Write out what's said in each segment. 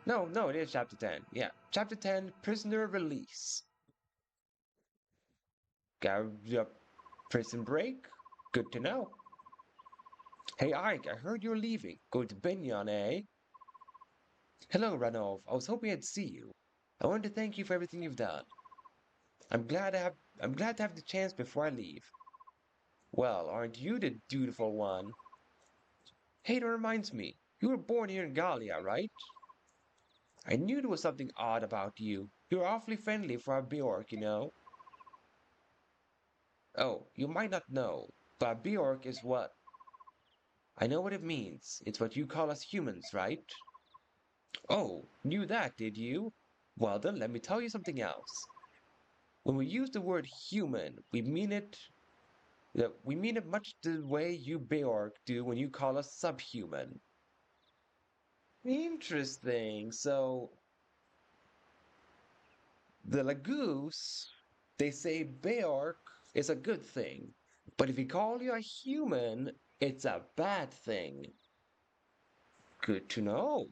No, it is chapter 10. Yeah, chapter 10, prisoner release. Got a prison break? Good to know. Hey Ike, I heard you're leaving. Going to Benyon, eh? Hello, Ranulph. I was hoping I'd see you. I wanted to thank you for everything you've done. I'm glad to have the chance before I leave. Well, aren't you the dutiful one? Hey, that reminds me. You were born here in Gallia, right? I knew there was something odd about you. You're awfully friendly for a Bjork, you know. Oh, you might not know, but Bjork is what? I know what it means. It's what you call us humans, right? Oh, knew that, did you? Well then, let me tell you something else. When we use the word human, we mean it much the way you Bjork do when you call us subhuman. Interesting. So the Lagoose, they say Bjork is a good thing, but if we call you a human, it's a bad thing. Good to know.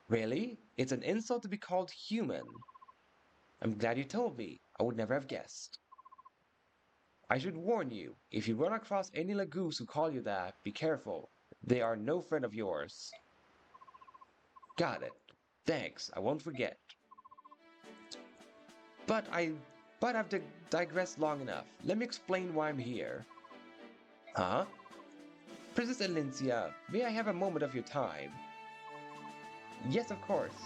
Really? It's an insult to be called human. I'm glad you told me. I would never have guessed. I should warn you, if you run across any Lagoose who call you that, be careful. They are no friend of yours. Got it. Thanks, I won't forget. But I but I've digressed long enough. Let me explain why I'm here. Huh? Princess Elincia, may I have a moment of your time? Yes, of course.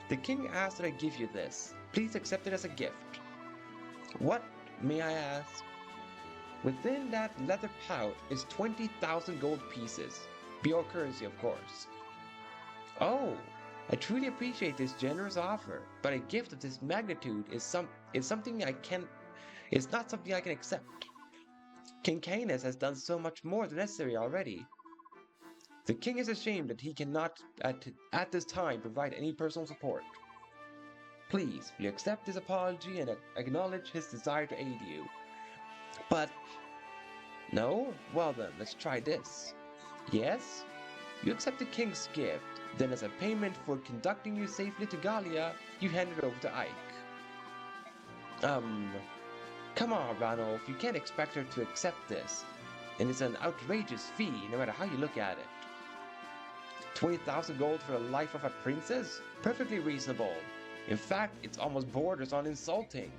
The king asked that I give you this. Please accept it as a gift. What, may I ask? Within that leather pouch is 20,000 gold pieces. Pure currency, of course. Oh, I truly appreciate this generous offer, but a gift of this magnitude is something I can is not something I can accept. King Canis has done so much more than necessary already. The king is ashamed that he cannot at this time provide any personal support. Please, will you accept his apology and acknowledge his desire to aid you? But no? Well then, let's try this. Yes? You accept the king's gift, then as a payment for conducting you safely to Gallia, you hand it over to Ike. Um, come on, Ranulph, you can't expect her to accept this. And it's an outrageous fee, no matter how you look at it. 20,000 gold for the life of a princess? Perfectly reasonable. In fact, it's almost borders on insulting.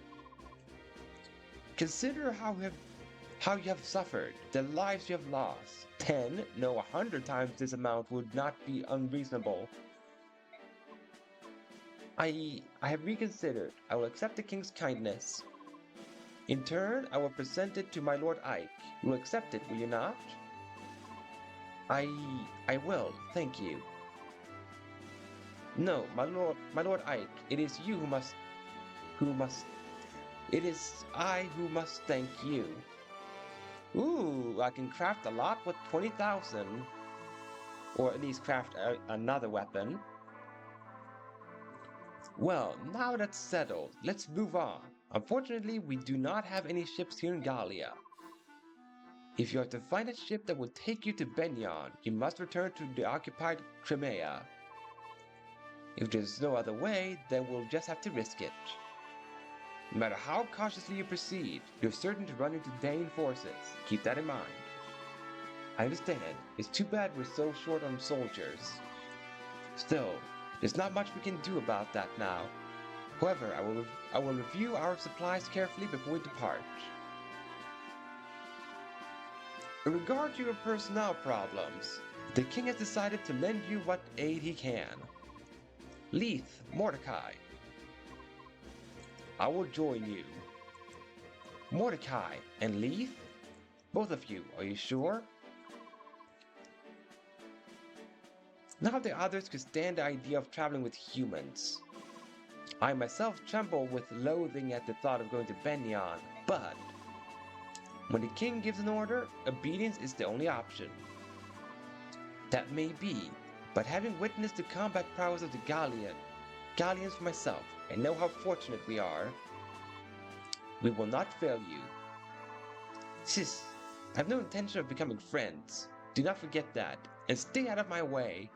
Consider how you have suffered, the lives you have lost. 10, no, 100 times this amount would not be unreasonable. I have reconsidered. I will accept the king's kindness. In turn, I will present it to my lord Ike. You will accept it, will you not? I I will, thank you. No, my lord Ike, it is you who must it is I who must thank you. Ooh, I can craft a lot with 20,000. Or at least craft another weapon. Well, now that's settled, let's move on. Unfortunately, we do not have any ships here in Gallia. If you are to find a ship that will take you to Benyon, you must return to the occupied Crimea. If there's no other way, then we'll just have to risk it. No matter how cautiously you proceed, you're certain to run into Dane forces. Keep that in mind. I understand. It's too bad we're so short on soldiers. Still, there's not much we can do about that now. However, I will review our supplies carefully before we depart. In regard to your personnel problems, the king has decided to lend you what aid he can. Leith, Mordecai. I will join you. Mordecai and Leith? Both of you, are you sure? None of the others could stand the idea of traveling with humans. I myself tremble with loathing at the thought of going to Benyon, but when the king gives an order, obedience is the only option. That may be, but having witnessed the combat prowess of the Gallians for myself, I know how fortunate we are. We will not fail you. Sis, I have no intention of becoming friends. Do not forget that, and stay out of my way.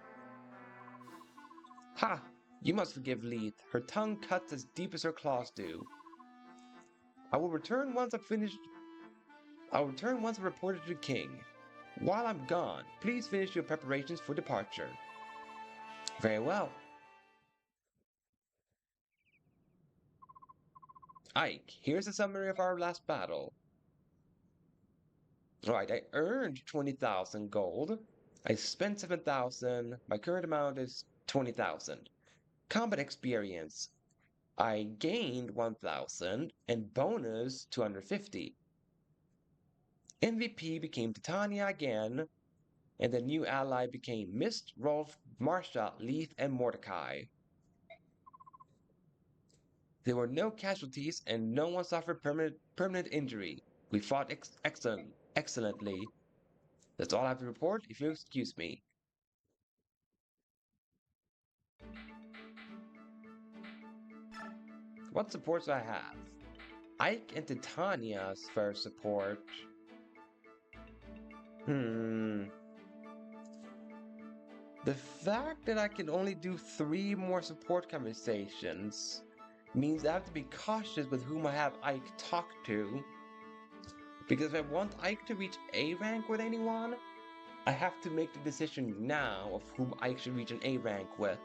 Ha! You must forgive Leith. Her tongue cuts as deep as her claws do. I will return once I've finished. I'll return once I've reported to the king. While I'm gone, please finish your preparations for departure. Very well. Ike, here's a summary of our last battle. Alright, I earned 20,000 gold. I spent 7,000. My current amount is 20,000. Combat experience. I gained 1,000 and bonus 250. MVP became Titania again, and the new ally became Mist, Rolf, Marsha, Leith, and Mordecai. There were no casualties and no one suffered permanent injury. We fought excellently. That's all I have to report, if you'll excuse me. What supports do I have? Ike and Titania's first support. The fact that I can only do 3 more support conversations means I have to be cautious with whom I have Ike talk to. Because if I want Ike to reach A rank with anyone, I have to make the decision now of whom Ike should reach an A rank with.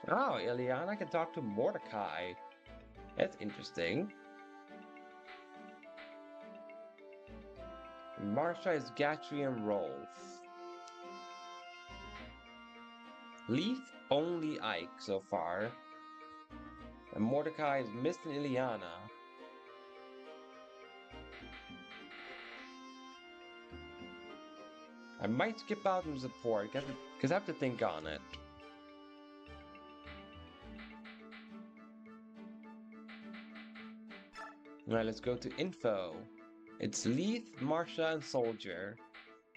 Oh, Ileana can talk to Mordecai. That's interesting. Marsha is Gatry and Rolf. Leith, only Ike so far. And Mordecai is Mist and Ileana. I might skip out on support, because I have to think on it. Alright, let's go to info. It's Leith, Marsha, and Soldier.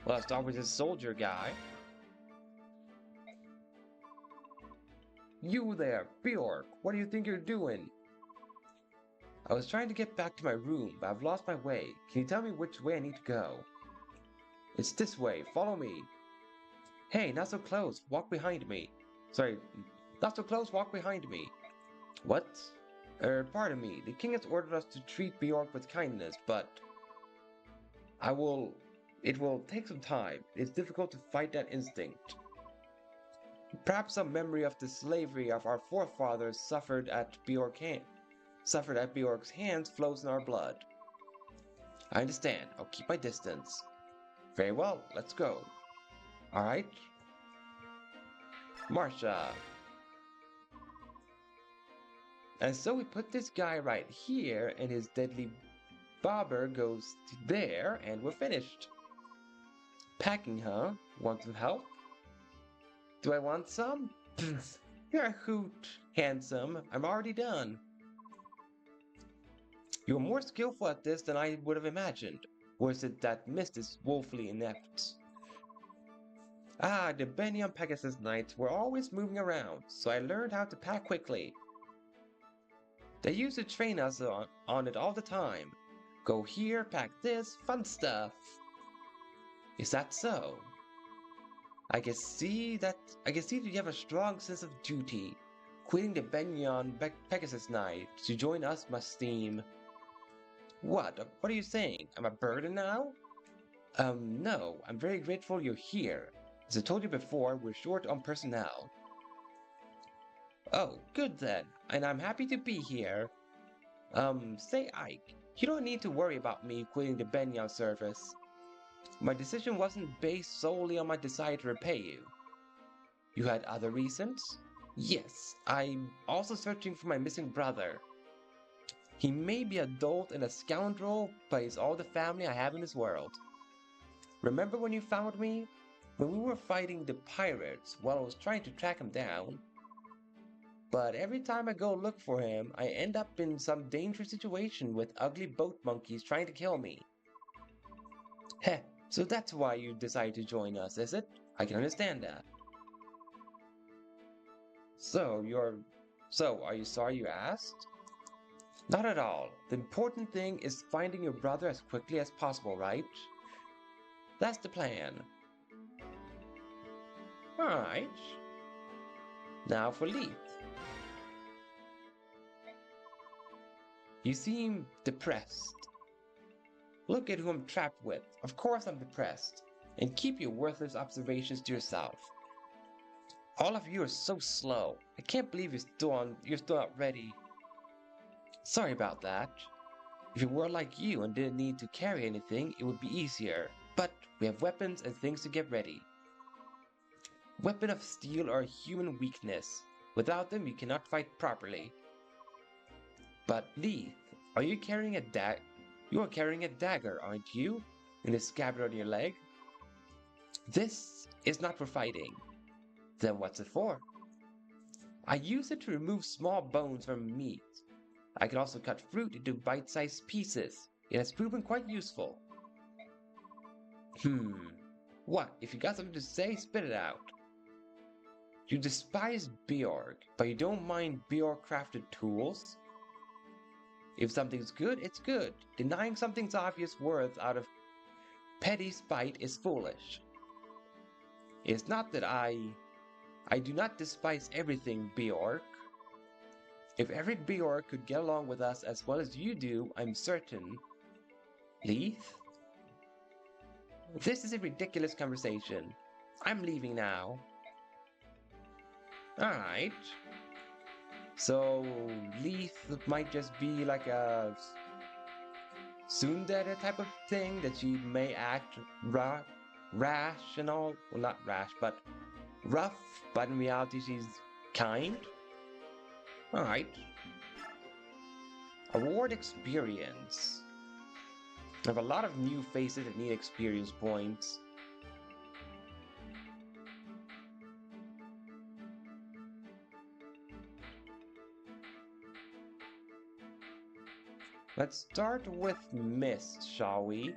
Well, I'll start with this Soldier guy. You there, Bjork, what do you think you're doing? I was trying to get back to my room, but I've lost my way. Can you tell me which way I need to go? It's this way, follow me. Hey, not so close, walk behind me. Sorry, not so close, walk behind me. What? Pardon me, the king has ordered us to treat Bjork with kindness, but... It will take some time. It's difficult to fight that instinct. Perhaps some memory of the slavery of our forefathers suffered at Bjork's hands flows in our blood. I understand. I'll keep my distance. Very well, let's go. Alright. Marsha. And so we put this guy right here, and his deadly bobber goes to there, and we're finished. Packing, huh? Want some help? Do I want some? You're a hoot, handsome. I'm already done. You're more skillful at this than I would have imagined. Or is it that Mist is woefully inept? Ah, the Benyon Pegasus Knights were always moving around, so I learned how to pack quickly. They used to train us on it all the time. Go here, pack this, fun stuff. Is that so? I can see that you have a strong sense of duty. Quitting the Benyon Pegasus Knights to join us must seem... What are you saying? I'm a burden now? No, I'm very grateful you're here. As I told you before, we're short on personnel. Oh, good then, and I'm happy to be here. Say Ike, you don't need to worry about me quitting the Benyon service. My decision wasn't based solely on my desire to repay you. You had other reasons? Yes, I'm also searching for my missing brother. He may be a dolt and a scoundrel, but he's all the family I have in this world. Remember when you found me? When we were fighting the pirates while I was trying to track him down? But every time I go look for him, I end up in some dangerous situation with ugly boat monkeys trying to kill me. Heh, so that's why you decided to join us, is it? I can understand that. So, are you sorry you asked? Not at all. The important thing is finding your brother as quickly as possible, right? That's the plan. Alright. Now for Leith. You seem depressed. Look at who I'm trapped with. Of course I'm depressed. And keep your worthless observations to yourself. All of you are so slow. I can't believe you're still not ready. Sorry about that. If it were like you and didn't need to carry anything, it would be easier. But we have weapons and things to get ready. Weapon of steel are a human weakness. Without them, you cannot fight properly. But Leith, are you carrying a dagger? You are carrying a dagger, aren't you? In the scabbard on your leg? This is not for fighting. Then what's it for? I use it to remove small bones from meat. I can also cut fruit into bite-sized pieces. It has proven quite useful. What? If you got something to say, spit it out. You despise Bjork, but you don't mind Bjork-crafted tools? If something's good, it's good. Denying something's obvious worth out of petty spite is foolish. It's not that I do not despise everything, Bjork. If every Bjork could get along with us as well as you do, I'm certain. Leith? This is a ridiculous conversation. I'm leaving now. Alright. So, Leith might just be like a tsundere type of thing, that she may act rash and all. Well, not rash, but rough, but in reality she's kind. Alright. Award experience. I have a lot of new faces that need experience points. Let's start with Mist, shall we?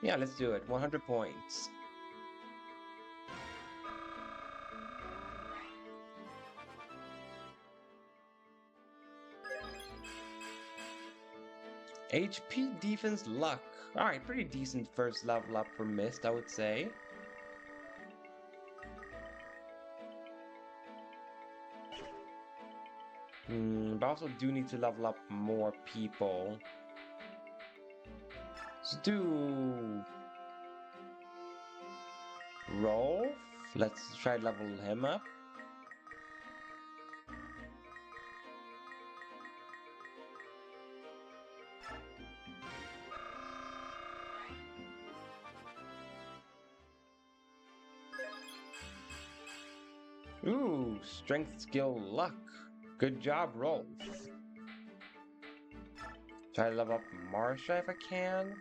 Yeah, let's do it. 100 points. HP, defense, luck. Alright, pretty decent first level up for Mist, I would say. But I also do need to level up more people. Let's do Rolf. Let's try to level him up. Ooh, strength, skill, luck. Good job, Rolf. Try to level up Marsha if I can.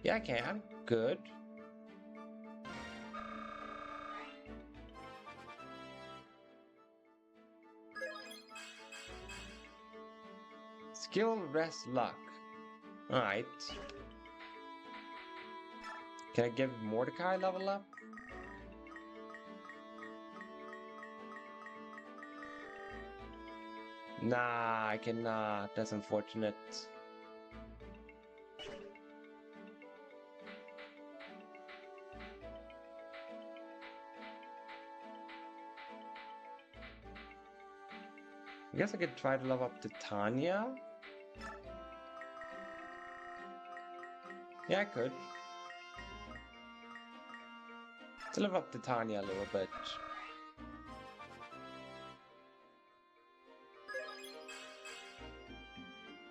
Yeah, I can. Good. Skill, rest, luck. Alright. Can I give Mordecai level up? Nah, I cannot. That's unfortunate. I guess I could try to level up to Tanya. Yeah, I could. To level up to Tanya a little bit.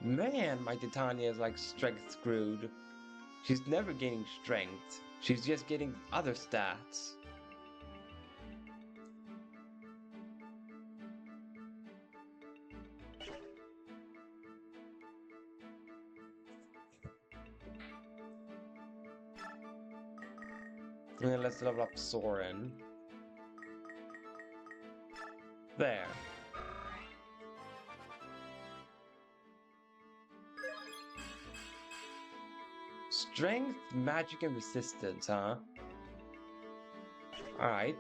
Man, my Titania is like strength screwed. She's never gaining strength. She's just getting other stats. And then let's level up Soren. There. Strength, magic, and resistance, huh? Alright.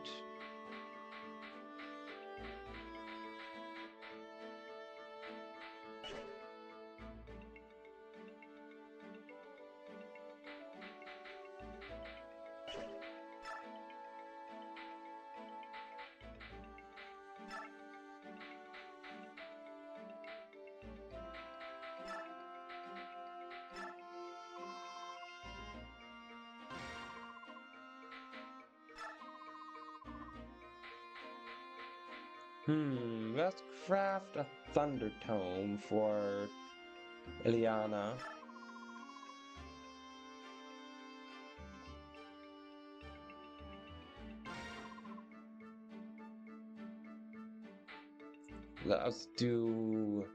Let's craft a Thunder Tome for Ileana. Let us do...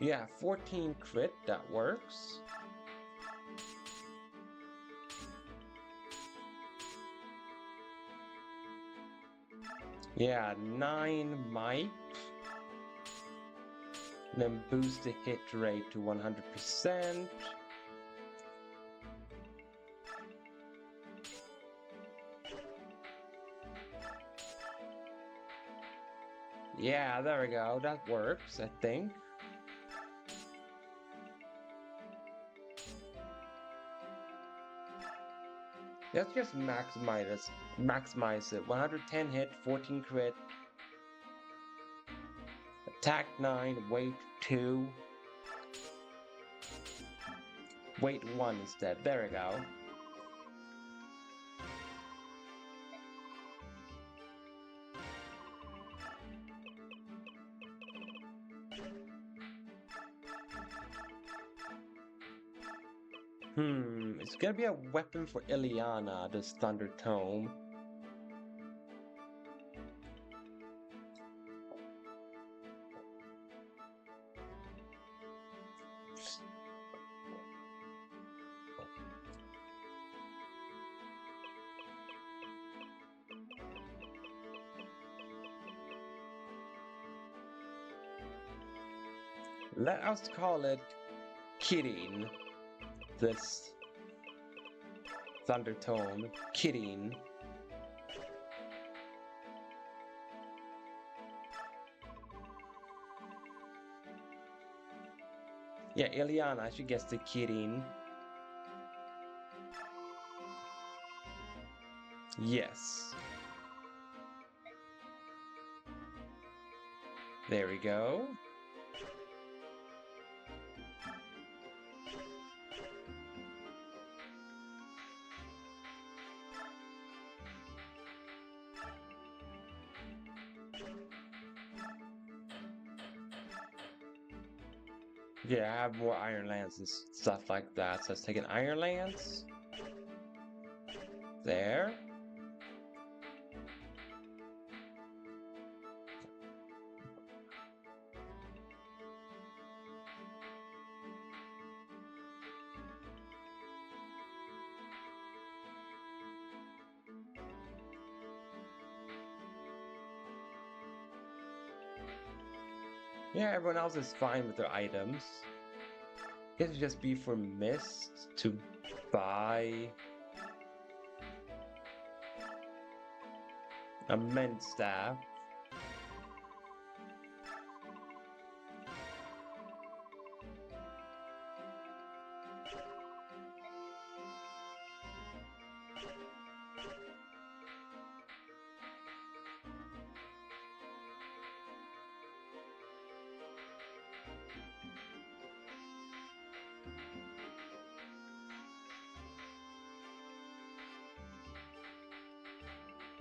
Yeah, 14 crit, that works. Yeah, 9 might. Then boost the hit rate to 100%. Yeah, there we go. That works, I think. Let's just maximize it. 110 hit, 14 crit. Attack 9, weight 2. Weight 1 instead. There we go. It's gonna be a weapon for Ileana, this Thunder Tome. Let us call it Kidding. This Thunder Tome. Kidding. Yeah, Ileana, she gets the Kidding. Yes. There we go. Yeah, I have more Iron Lance and stuff like that. So let's take an Iron Lance. There. Yeah, everyone else is fine with their items. It would just be for Mist to buy a Mend Staff.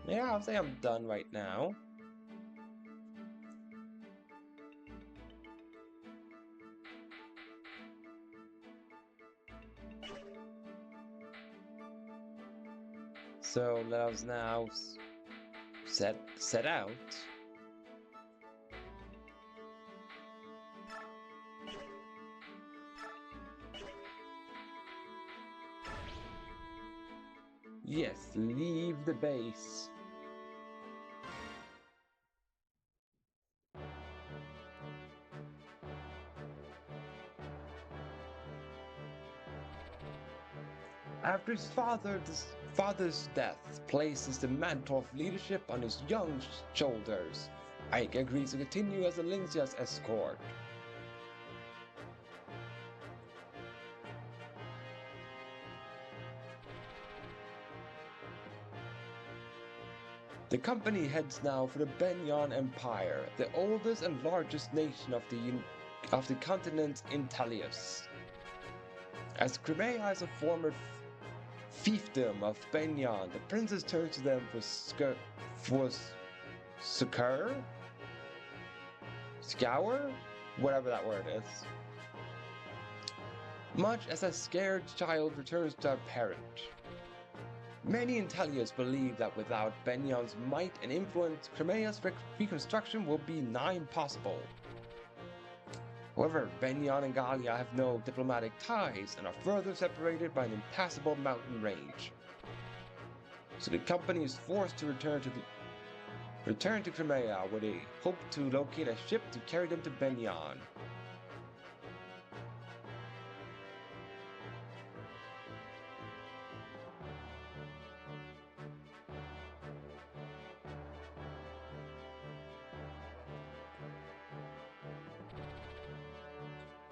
Yeah, I'll say I'm done right now. So let us now set out. Yes, leave the base. After his father's death places the mantle of leadership on his young shoulders, Ike agrees to continue as Alencia's escort. The company heads now for the Benyan Empire, the oldest and largest nation of the continent Intelius. As Crimea is a former fiefdom of Benyan, the princess turns to them for succor? Scour? Whatever that word is. Much as a scared child returns to a parent. Many Intelians believe that without Benyan's might and influence, Crimea's reconstruction will be nigh impossible. However, Benyan and Gallia have no diplomatic ties and are further separated by an impassable mountain range. So the company is forced to return to Crimea, where they hope to locate a ship to carry them to Benyan.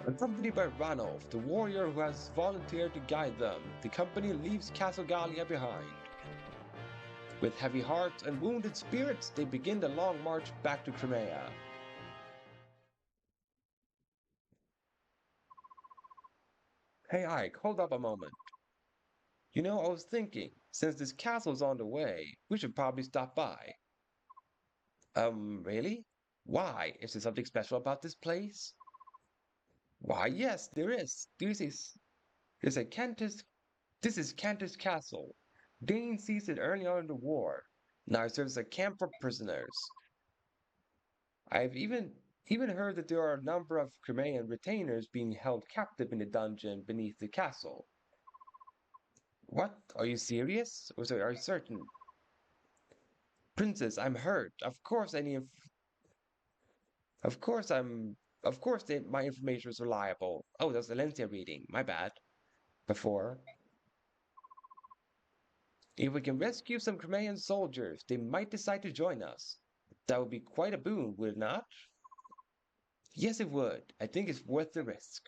Accompanied by Ranulf, the warrior who has volunteered to guide them, the company leaves Castle Gallia behind. With heavy hearts and wounded spirits, they begin the long march back to Crimea. Hey Ike, hold up a moment. You know, I was thinking, since this castle's on the way, we should probably stop by. Really? Why? Is there something special about this place? Why, yes, there is. There's a Cantus. This is Cantus Castle. Dane seized it early on in the war. Now it serves as a camp for prisoners. I've even heard that there are a number of Crimean retainers being held captive in the dungeon beneath the castle. What? Are you serious? Or sorry, are you certain? Princess, I'm hurt. Of course my information is reliable. Oh, that's Valencia reading. My bad. Before. If we can rescue some Crimean soldiers, they might decide to join us. That would be quite a boon, would it not? Yes, it would. I think it's worth the risk.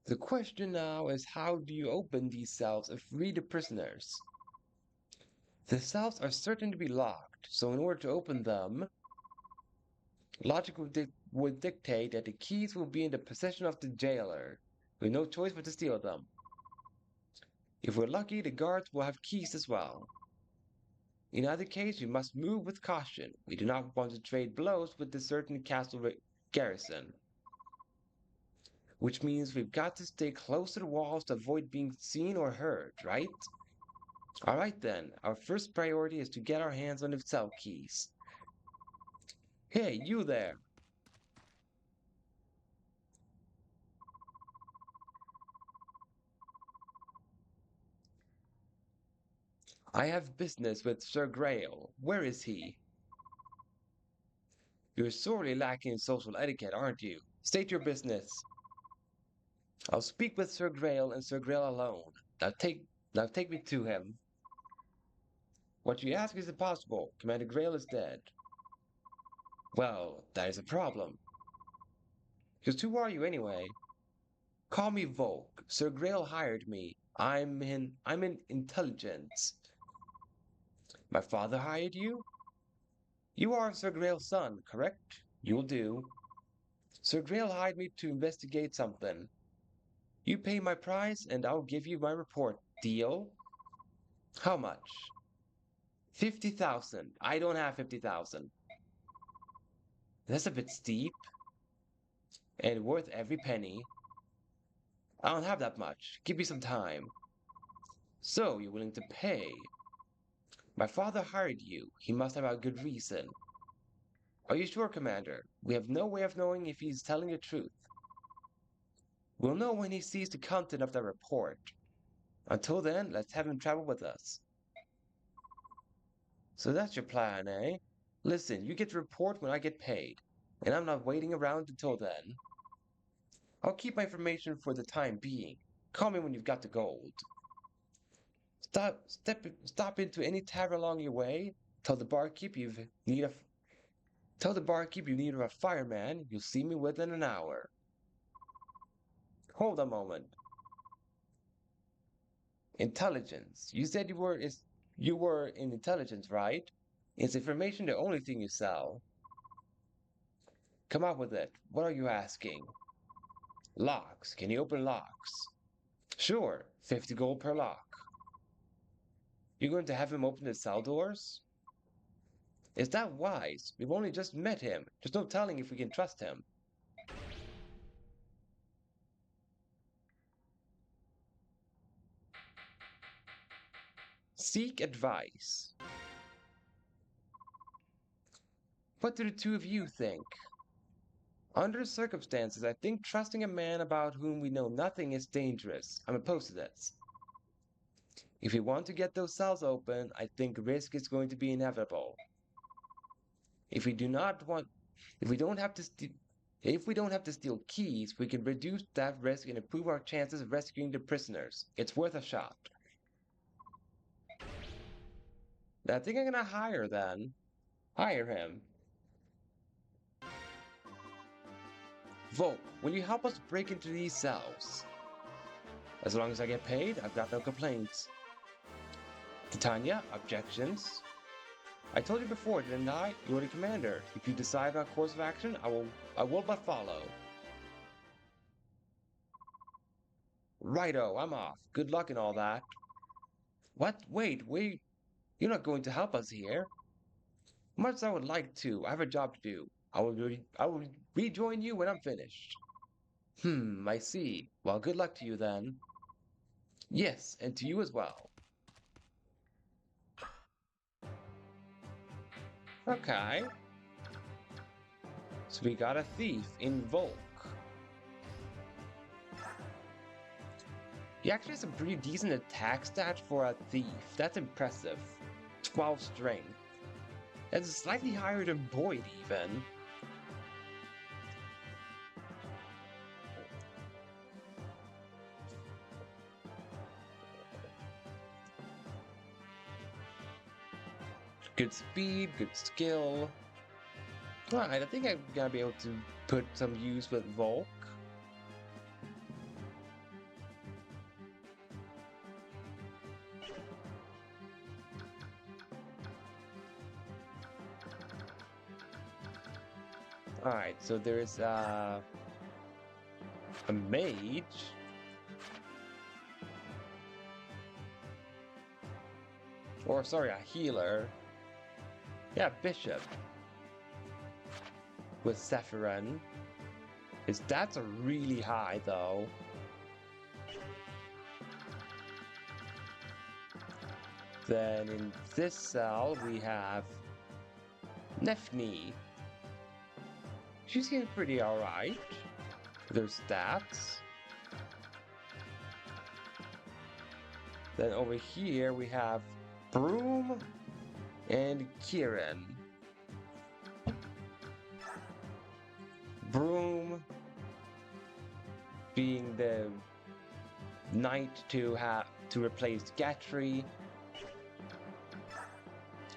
The question now is, how do you open these cells and free the prisoners? The cells are certain to be locked, so in order to open them, logic would dictate that the keys will be in the possession of the jailer, with no choice but to steal them. If we're lucky, the guards will have keys as well. In either case, we must move with caution. We do not want to trade blows with the certain castle garrison. Which means we've got to stay close to the walls to avoid being seen or heard, right? Alright then, our first priority is to get our hands on the cell keys. Hey, you there! I have business with Sir Grail. Where is he? You're sorely lacking in social etiquette, aren't you? State your business. I'll speak with Sir Grail and Sir Grail alone. Now take me to him. What you ask is impossible. Commander Grail is dead. Well, that is a problem. Just who are you anyway? Call me Volk. Sir Grail hired me. I'm in intelligence. My father hired you? You are Sir Grail's son, correct? You'll do. Sir Grail hired me to investigate something. You pay my price and I'll give you my report. Deal? How much? 50,000. I don't have 50,000. That's a bit steep. And worth every penny. I don't have that much. Give me some time. So, you're willing to pay? My father hired you. He must have a good reason. Are you sure, Commander? We have no way of knowing if he's telling the truth. We'll know when he sees the content of the report. Until then, let's have him travel with us. So that's your plan, eh? Listen, you get the report when I get paid, and I'm not waiting around until then. I'll keep my information for the time being. Call me when you've got the gold. Stop into any tavern along your way. Tell the barkeep tell the barkeep you need a fireman. You'll see me within an hour. Hold a moment. Intelligence. You said you were in intelligence, right? Is information the only thing you sell? Come up with it. What are you asking? Locks. Can you open locks? Sure. 50 gold per lock. You're going to have him open the cell doors? Is that wise? We've only just met him. There's no telling if we can trust him. Seek advice. What do the two of you think? Under the circumstances, I think trusting a man about whom we know nothing is dangerous. I'm opposed to this. If we want to get those cells open, I think risk is going to be inevitable. If we don't have to steal keys, we can reduce that risk and improve our chances of rescuing the prisoners. It's worth a shot. I think I'm gonna hire him. Volk, will you help us break into these cells? As long as I get paid, I've got no complaints. Titania, objections? I told you before, didn't I? You're the commander. If you decide on a course of action, I will but follow. Righto, I'm off. Good luck and all that. What? Wait. You're not going to help us here. Much as I would like to, I have a job to do. I will rejoin you when I'm finished. I see. Well, good luck to you then. Yes, and to you as well. Okay. So we got a thief in Volk. He actually has a pretty decent attack stat for a thief. That's impressive. 12 strength. That's slightly higher than Boyd even. Good speed, good skill. Alright, I think I'm gonna be able to put some use with Volk. Alright, so there's a mage. Or sorry, a healer. Yeah, bishop. With Sephiron. His stats are really high though. Then in this cell we have Nefni. She seems pretty alright. Their stats. Then over here we have Broom and Kieran. Broom being the knight to replace Gatry.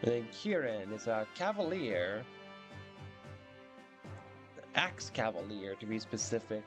And then Kieran is a cavalier. Axe cavalier to be specific.